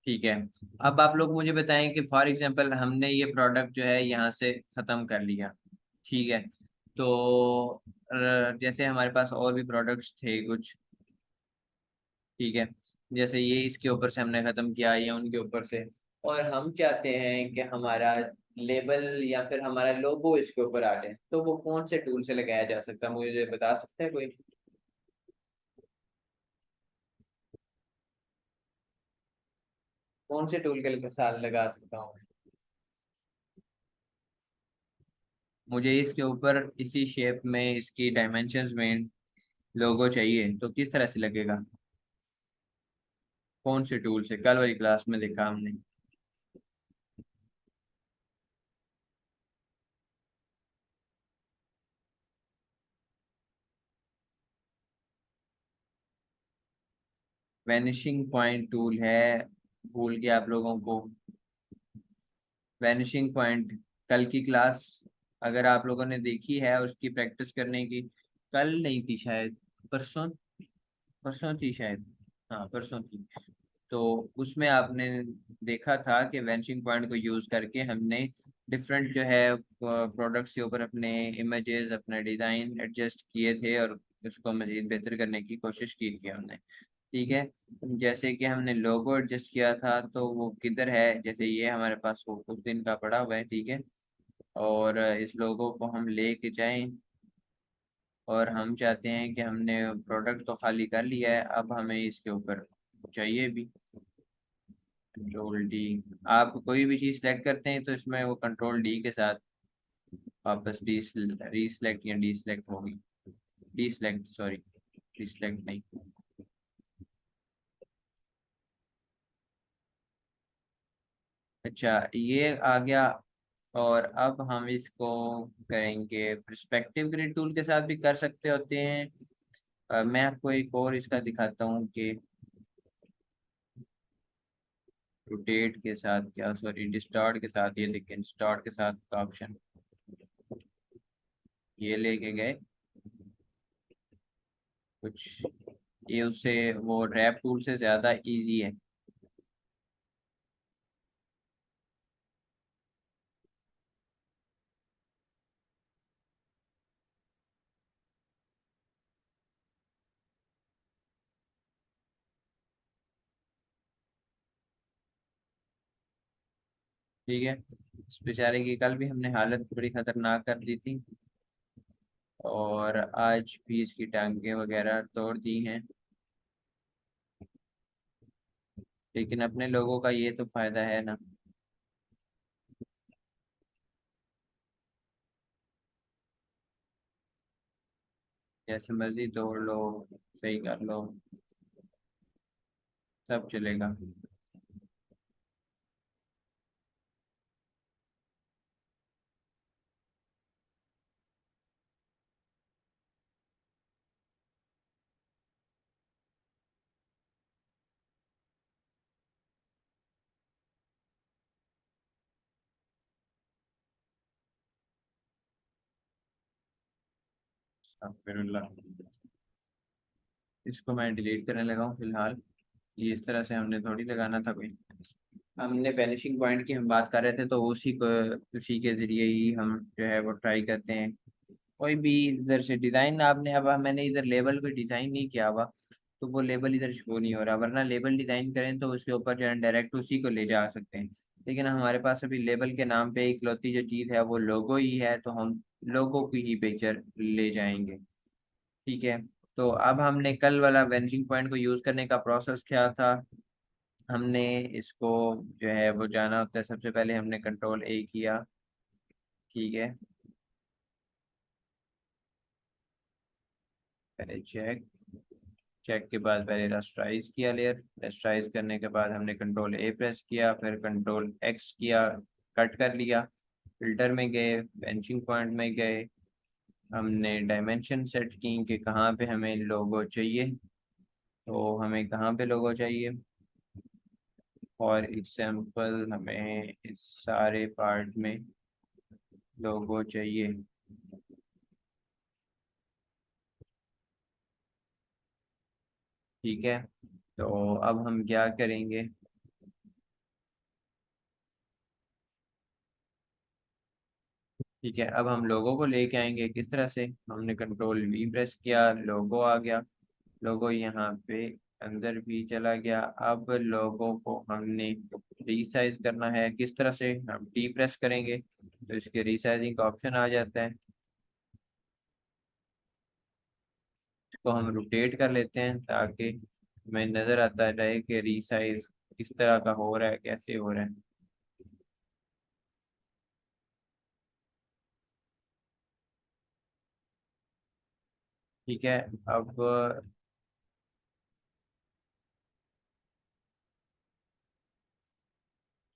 ठीक है, अब आप लोग मुझे बताएं कि फॉर एग्जांपल हमने ये प्रोडक्ट जो है यहाँ से ख़त्म कर लिया। ठीक है, तो जैसे हमारे पास और भी प्रोडक्ट्स थे कुछ। ठीक है, जैसे ये इसके ऊपर से हमने ख़त्म किया, या उनके ऊपर से, और हम चाहते हैं कि हमारा लेबल या फिर हमारा लोगो इसके ऊपर आ जाए, तो वो कौन से टूल से लगाया जा सकता है, मुझे बता सकते हैं कोई? कौन से टूल के साथ लगा सकता हूँ? मुझे इसके ऊपर इसी शेप में, इसकी डायमेंशंस में लोगो चाहिए, तो किस तरह से लगेगा? कौन से टूल से? कल वाली क्लास में देखा हमने। वैनिशिंग पॉइंट टूल है, भूल गया आप लोगों को। वैनिशिंग पॉइंट, कल की क्लास अगर आप लोगों ने देखी है उसकी प्रैक्टिस करने की, कल नहीं थी शायद, परसों, परसों थी शायद, हाँ परसों थी। तो उसमें आपने देखा था कि वैनिशिंग पॉइंट को यूज करके हमने डिफरेंट जो है प्रोडक्ट्स के ऊपर अपने इमेजेस, अपने डिजाइन एडजस्ट किए थे, और उसको मजीद बेहतर करने की कोशिश की थी हमने। ठीक है, जैसे कि हमने लोगो एडजस्ट किया था, तो वो किधर है, जैसे ये हमारे पास वो उस दिन का पड़ा हुआ है। ठीक है, और इस लोगो को हम लेके जाएं, और हम चाहते हैं कि हमने प्रोडक्ट तो खाली कर लिया है, अब हमें इसके ऊपर चाहिए भी। कंट्रोल डी, आप कोई भी चीज़ सेलेक्ट करते हैं तो इसमें वो कंट्रोल डी के साथ वापस डी रीसेलेक्ट या डी सेलेक्ट होगी। D select, sorry, D select नहीं। अच्छा, ये आ गया। और अब हम इसको करेंगे, पर्सपेक्टिव ग्रिड टूल के साथ भी कर सकते होते हैं। मैं आपको एक और इसका दिखाता हूँ कि रोटेट के साथ क्या, सॉरी डिस्टॉर्ट के साथ, ये देखिए डिस्टॉर्ट के साथ का ऑप्शन ये लेके गए कुछ, ये उससे वो रैप टूल से ज़्यादा इजी है। ठीक है, इस बेचारे की कल भी हमने हालत बड़ी खतरनाक कर दी थी, और आज भी इसकी टांगे वगैरह तोड़ दी हैं। लेकिन अपने लोगों का ये तो फायदा है ना, जैसे मर्जी तोड़ लो, सही कर लो, सब चलेगा। अस्तगफिरुल्लाह, इसको मैं डिलीट करने लगा हूँ फिलहाल। ये इस तरह से हमने थोड़ी लगाना था कोई, हमने वैनिशिंग पॉइंट की हम बात कर रहे थे, तो उसी को, उसी के जरिए ही हम जो है वो ट्राई करते हैं। कोई भी इधर से डिज़ाइन आपने, अब मैंने इधर लेबल भी डिज़ाइन नहीं किया हुआ, तो वो लेबल इधर शो नहीं हो रहा, वरना लेबल डिज़ाइन करें तो उसके ऊपर जो है डायरेक्ट उसी को ले जा सकते हैं। लेकिन हमारे पास अभी लेबल के नाम पे इकलौती जो चीज़ है वो लोगो ही है, तो हम लोगो की ही पिक्चर ले जाएंगे। ठीक है, तो अब हमने कल वाला वेनिशिंग पॉइंट को यूज़ करने का प्रोसेस क्या था, हमने इसको जो है वो जाना होता है। सबसे पहले हमने कंट्रोल A किया, ठीक है। पहले चेक, चेक के बाद पहले रास्टराइज किया लेयर, रास्टराइज करने के बाद हमने कंट्रोल A प्रेस किया, फिर कंट्रोल X किया, कट कर लिया। फिल्टर में गए, बेंचिंग पॉइंट में गए, हमने डायमेंशन सेट की कि कहाँ पे हमें लोगो चाहिए। तो हमें कहाँ पे लोगो चाहिए, फॉर एग्जाम्पल हमें इस सारे पार्ट में लोगो चाहिए। ठीक है, तो अब हम क्या करेंगे, ठीक है, अब हम लोगों को लेके आएंगे। किस तरह से, हमने कंट्रोल V प्रेस किया, लोगो आ गया। लोगो यहाँ पे अंदर भी चला गया। अब लोगो को हमने रीसाइज करना है। किस तरह से, हम T प्रेस करेंगे तो इसके रीसाइजिंग का ऑप्शन आ जाता है। इसको हम रोटेट कर लेते हैं ताकि हमें नज़र आता रहे कि रीसाइज किस तरह का हो रहा है, कैसे हो रहा है। ठीक है, अब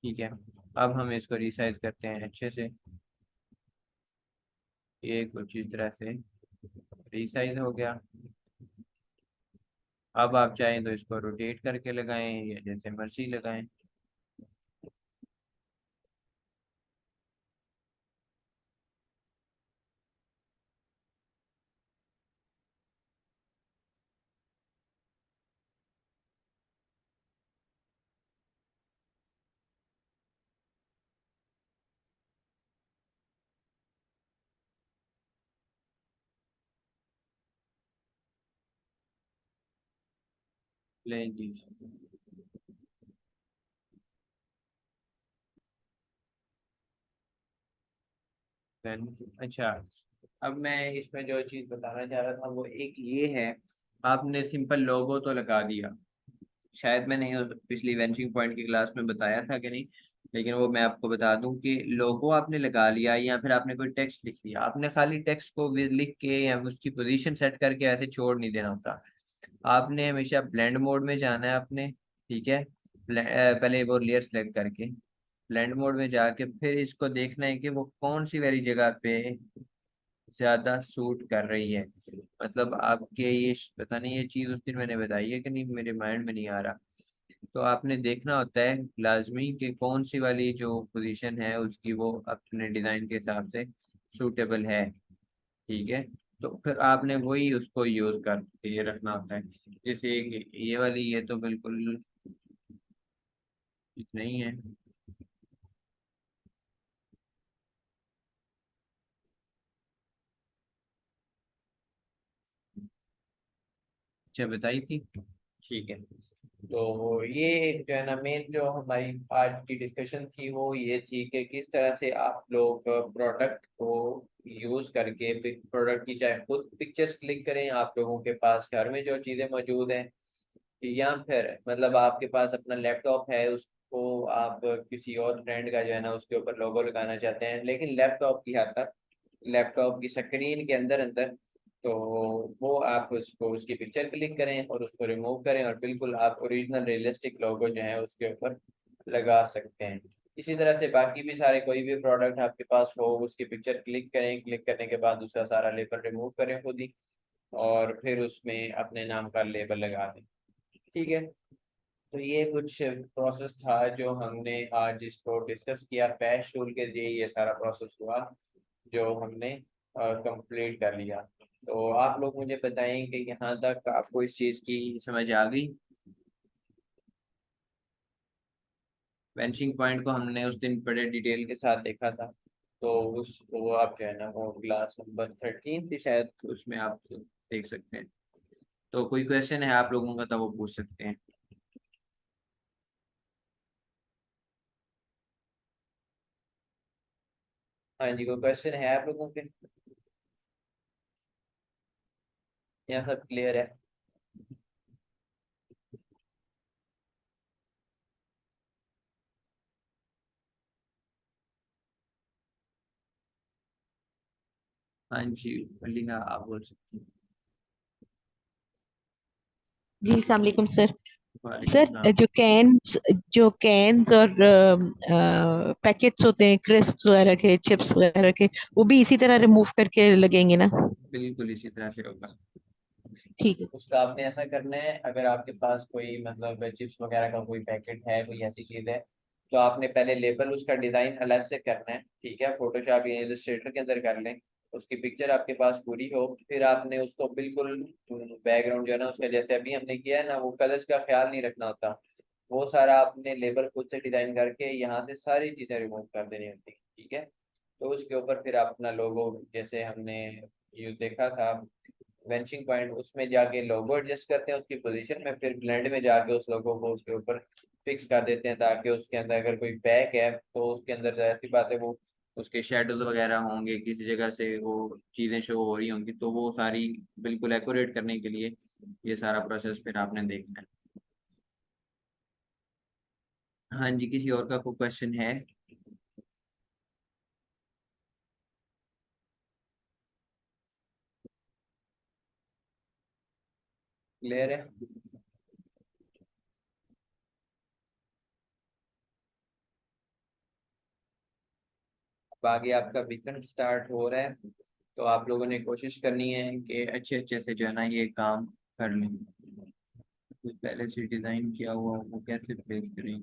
ठीक है, अब हम इसको रिसाइज करते हैं अच्छे से। ये कुछ इस तरह से रिसाइज हो गया। अब आप चाहें तो इसको रोटेट करके लगाएं या जैसे मर्जी लगाएं। लें जी। अच्छा, अब मैं इसमें जो चीज़ बताना चाह रहा था वो एक ये है, आपने सिंपल लोगो तो लगा दिया। शायद मैंने पिछली वेंचिंग पॉइंट की क्लास में बताया था कि नहीं, लेकिन वो मैं आपको बता दूं कि लोगो आपने लगा लिया या फिर आपने कोई टेक्स्ट लिख लिया, आपने खाली टेक्स्ट को लिख के या उसकी पोजीशन सेट करके ऐसे छोड़ नहीं देना होता। आपने हमेशा ब्लेंड मोड में जाना है आपने, ठीक है। पहले वो लेयर सेलेक्ट करके ब्लेंड मोड में जाके फिर इसको देखना है कि वो कौन सी वाली जगह पे ज्यादा सूट कर रही है। मतलब आपके ये पता नहीं ये चीज उस दिन मैंने बताई है कि नहीं, मेरे माइंड में नहीं आ रहा। तो आपने देखना होता है लाजमी कि कौन सी वाली जो पोजीशन है उसकी वो अपने डिजाइन के हिसाब से सूटेबल है, ठीक है। तो फिर आपने वही उसको यूज करके ये रखना होता है। जैसे ये वाली, ये तो बिल्कुल ठीक नहीं है। अच्छा बताई थी, ठीक है। तो ये जो है ना मेन जो हमारी आज की डिस्कशन थी वो ये थी कि किस तरह से आप लोग प्रोडक्ट को यूज करके प्रोडक्ट की चाहे खुद पिक्चर्स क्लिक करें, आप लोगों के पास घर में जो चीज़ें मौजूद हैं, या फिर मतलब आपके पास अपना लैपटॉप है, उसको आप किसी और ब्रांड का जो है ना उसके ऊपर लोगो लगाना चाहते हैं, लेकिन लैपटॉप की हद तक, लैपटॉप की स्क्रीन के अंदर अंदर, तो वो आप उसको उसकी पिक्चर क्लिक करें और उसको रिमूव करें और बिल्कुल आप ओरिजिनल रियलिस्टिक लोगो जो है उसके ऊपर लगा सकते हैं। इसी तरह से बाकी भी सारे कोई भी प्रोडक्ट आपके पास हो उसकी पिक्चर क्लिक करें, क्लिक करने के बाद उसका सारा लेबल रिमूव करें खुद ही, और फिर उसमें अपने नाम का लेबल लगा दें। ठीक है, तो ये कुछ प्रोसेस था जो हमने आज इसको डिस्कस किया। पैच टूल के जरिए ये सारा प्रोसेस हुआ जो हमने कंप्लीट कर लिया। तो आप लोग मुझे बताएं कि यहाँ तक आपको इस चीज़ की समझ आ गई। बेंचिंग पॉइंट को हमने उस दिन बड़े डिटेल के साथ देखा था। तो उस वो आप जो है ना वो क्लास नंबर 13 थी शायद, उसमें आप देख सकते हैं। तो कोई क्वेश्चन है आप लोगों का तो वो पूछ सकते हैं। हाँ जी, कोई क्वेश्चन है आप लोगों के, यहाँ सब क्लियर है। हाँ जी, मलिहा आप बोल सकते हैं। जी अस्सलाम वालेकुम सर। वालेकुम सर सलाम। जो कैन्स और पैकेट्स होते हैं क्रिस्प्स वगैरह के, चिप्स वगैरह के, वो भी इसी तरह रिमूव करके लगेंगे ना? बिल्कुल इसी तरह से होगा। ठीक है। उसका आपने ऐसा करना है, अगर आपके पास कोई मतलब चिप्स वगैरह का कोई पैकेट है, कोई ऐसी चीज है, तो आपने पहले लेबल उसका डिजाइन अलग से करना है। ठीक है, फोटोशॉप या इलस्ट्रेटर के अंदर कर लें, उसकी पिक्चर आपके पास पूरी हो, फिर आपने उसको बिल्कुल बैकग्राउंड जो है ना उसका, जैसे अभी हमने किया है ना, वो कलर्स का ख्याल नहीं रखना होता। वो सारा आपने लेबल खुद से डिजाइन करके यहाँ से सारी चीजें रिमूव कर देनी होती है। ठीक है, तो उसके ऊपर फिर आप अपना लोगो, जैसे हमने ये देखा था वेंचिंग पॉइंट, उसमें जाके लोगो एडजस्ट करते हैं उसकी पोजीशन में, फिर ब्लेंड में जाके उस लोगो को उसके ऊपर फिक्स कर देते हैं, ताकि उसके अंदर अगर कोई पैक है तो उसके अंदर जाहिर सी बात है वो उसके शेडोज वगैरह होंगे, किसी जगह से वो चीज़ें शो हो रही होंगी, तो वो सारी बिल्कुल एक्यूरेट करने के लिए ये सारा प्रोसेस फिर आपने देखना है। हाँ जी, किसी और का कोई क्वेश्चन है? क्लियर है? अब आगे आपका वीकेंड स्टार्ट हो रहा है, तो आप लोगों ने कोशिश करनी है कि अच्छे अच्छे से जो है ना ये काम कर लें। कुछ पहले से डिजाइन किया हुआ वो कैसे प्लेस करें,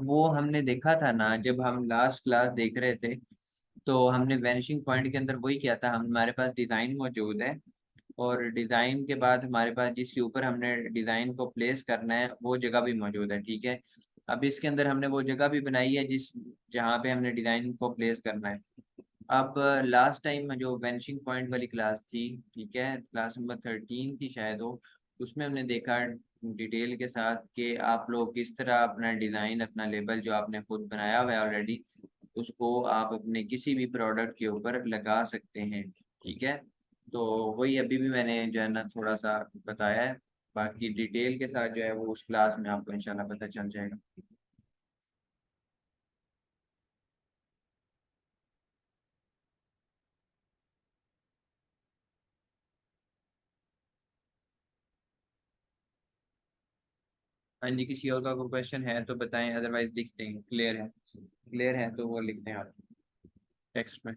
वो हमने देखा था ना जब हम लास्ट क्लास देख रहे थे, तो हमने वैनिशिंग पॉइंट के अंदर वही किया था। हमारे पास डिजाइन मौजूद है, और डिजाइन के बाद हमारे पास जिसके ऊपर हमने डिजाइन को प्लेस करना है वो जगह भी मौजूद है। ठीक है, अब इसके अंदर हमने वो जगह भी बनाई है जिस जहाँ पे हमने डिजाइन को प्लेस करना है। अब लास्ट टाइम जो वेनिशिंग पॉइंट वाली क्लास थी, ठीक है, क्लास नंबर 13 की शायद हो, उसमें हमने देखा डिटेल के साथ कि आप लोग किस तरह अपना डिज़ाइन, अपना लेबल जो आपने खुद बनाया हुआ है ऑलरेडी, उसको आप अपने किसी भी प्रोडक्ट के ऊपर लगा सकते हैं। ठीक है, तो वही अभी भी मैंने जो है ना थोड़ा सा बताया है, बाकी डिटेल के साथ जो है वो उस क्लास में आपको इंशाल्लाह पता चल जाएगा। हाँ जी, किसी और का कोई क्वेश्चन है तो बताएं, अदरवाइज लिख देंगे। क्लियर है? क्लियर है तो वो लिख दें आप टेक्स्ट में।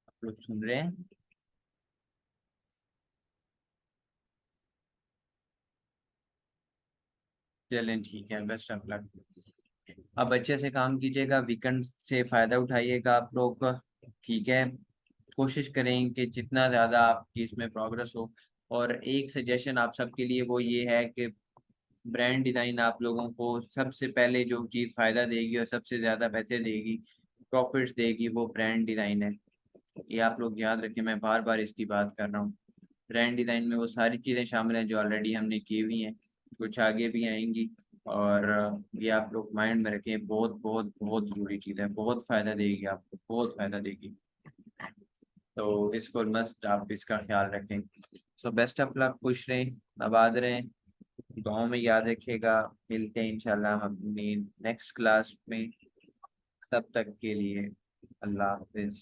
आप लोग सुन रहे हैं? चलें ठीक है, बेस्ट ऑफ लक। अब अच्छे से काम कीजिएगा, वीकेंड से फ़ायदा उठाइएगा आप लोग। ठीक है, कोशिश करें कि जितना ज़्यादा आपकी इसमें प्रोग्रेस हो। और एक सजेशन आप सबके लिए वो ये है कि ब्रांड डिज़ाइन आप लोगों को सबसे पहले जो चीज़ फ़ायदा देगी और सबसे ज़्यादा पैसे देगी, प्रॉफिट्स देगी, वो ब्रांड डिज़ाइन है। ये आप लोग याद रखें, मैं बार बार इसकी बात कर रहा हूँ। ब्रांड डिज़ाइन में वो सारी चीज़ें शामिल हैं जो ऑलरेडी हमने की हुई हैं, कुछ आगे भी आएंगी। और ये आप लोग माइंड में रखें, बहुत बहुत बहुत ज़रूरी चीज़ है, बहुत फ़ायदा देगी आपको, बहुत फ़ायदा देगी। तो इसको मस्ट आप इसका ख्याल रखें। सो बेस्ट ऑफ लक, खुश रहें, आबाद रहें, दुआओं में याद रखिएगा। मिलते हैं इंशाल्लाह हम अपनी नेक्स्ट क्लास में, तब तक के लिए अल्लाह हाफिज़।